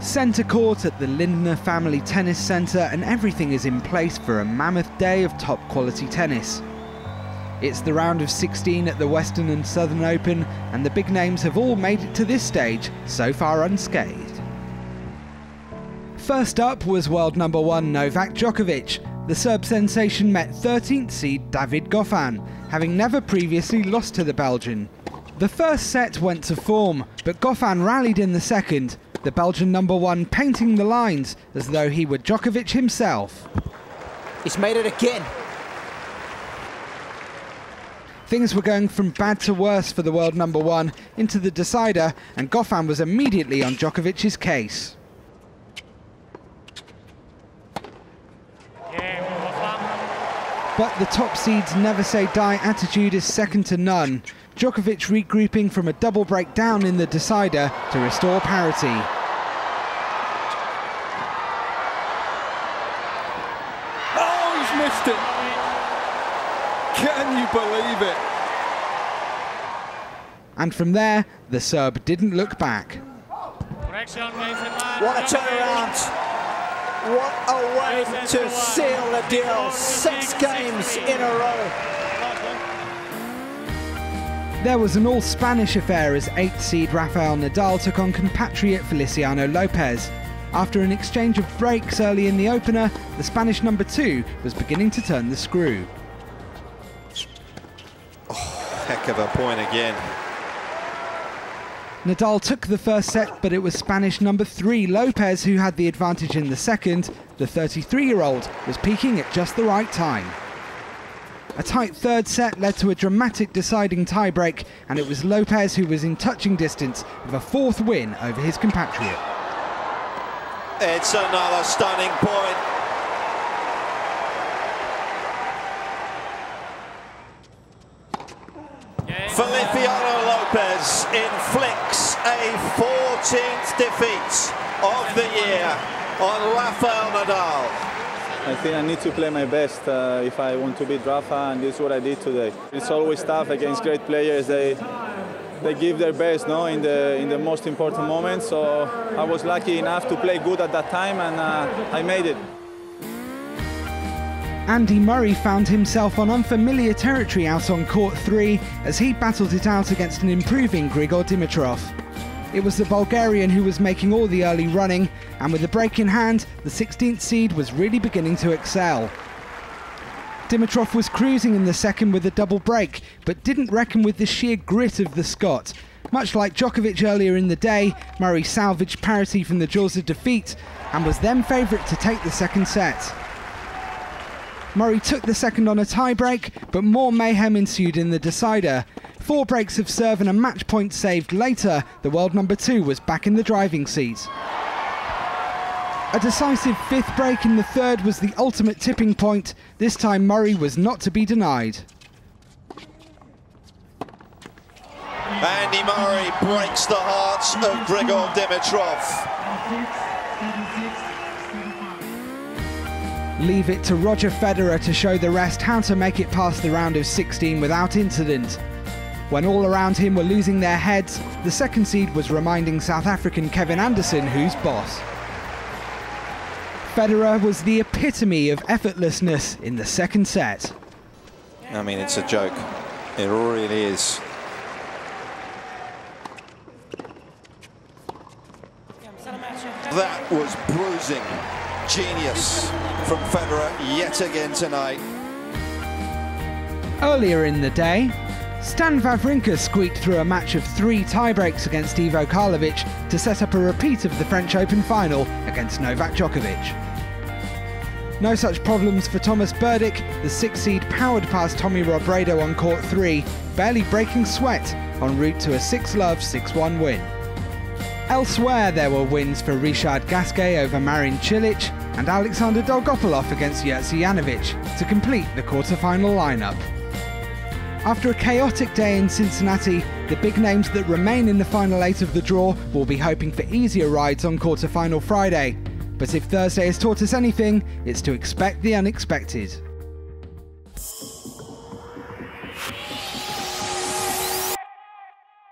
Centre court at the Lindner Family Tennis Centre, and everything is in place for a mammoth day of top quality tennis. It's the round of 16 at the Western and Southern Open, and the big names have all made it to this stage, so far unscathed. First up was world number 1 Novak Djokovic. The Serb sensation met 13th seed David Goffin, having never previously lost to the Belgian. The first set went to form, but Goffin rallied in the second, the Belgian number 1 painting the lines as though he were Djokovic himself. He's made it again. Things were going from bad to worse for the world number 1 into the decider, and Goffin was immediately on Djokovic's case. But the top seed's never say die attitude is second to none. Djokovic regrouping from a double break down in the decider to restore parity. Oh, he's missed it! Can you believe it? And from there, the Serb didn't look back. What a turnaround! What a way to seal the deal. 6 games in a row. There was an all-Spanish affair as 8th seed Rafael Nadal took on compatriot Feliciano Lopez. After an exchange of breaks early in the opener, the Spanish number 2 was beginning to turn the screw. Oh, heck of a point again. Nadal took the first set, but it was Spanish number 3 Lopez who had the advantage in the second. The 33-year-old was peaking at just the right time. A tight third set led to a dramatic deciding tiebreak, and it was Lopez who was in touching distance of a 4th win over his compatriot. It's another stunning point. Feliciano Lopez inflicts a 14th defeat of the year on Rafael Nadal. I think I need to play my best if I want to beat Rafa, and this is what I did today. It's always tough against great players. They give their best, no, in the most important moments. So I was lucky enough to play good at that time, and I made it. Andy Murray found himself on unfamiliar territory out on court 3 as he battled it out against an improving Grigor Dimitrov. It was the Bulgarian who was making all the early running, and with the break in hand, the 16th seed was really beginning to excel. Dimitrov was cruising in the second with a double break, but didn't reckon with the sheer grit of the Scot. Much like Djokovic earlier in the day, Murray salvaged parity from the jaws of defeat and was then favourite to take the second set. Murray took the second on a tie-break, but more mayhem ensued in the decider. 4 breaks of serve and a match point saved later, the world number 2 was back in the driving seat. A decisive 5th break in the third was the ultimate tipping point. This time Murray was not to be denied. Andy Murray breaks the hearts of Grigor Dimitrov. Leave it to Roger Federer to show the rest how to make it past the round of 16 without incident. When all around him were losing their heads, the second seed was reminding South African Kevin Anderson who's boss. Federer was the epitome of effortlessness in the second set. I mean, it's a joke. It really is. That was bruising genius from Federer yet again tonight. Earlier in the day, Stan Wawrinka squeaked through a match of 3 tiebreaks against Ivo Karlovic to set up a repeat of the French Open final against Novak Djokovic. No such problems for Thomas Berdych. The 6th seed powered past Tommy Robredo on court 3, barely breaking sweat en route to a 6-love 6-1 win. Elsewhere there were wins for Richard Gasquet over Marin Cilic and Alexander Dolgopolov against Jerzy Janowicz to complete the quarter-final lineup. After a chaotic day in Cincinnati, the big names that remain in the final 8 of the draw will be hoping for easier rides on quarter-final Friday. But if Thursday has taught us anything, it's to expect the unexpected.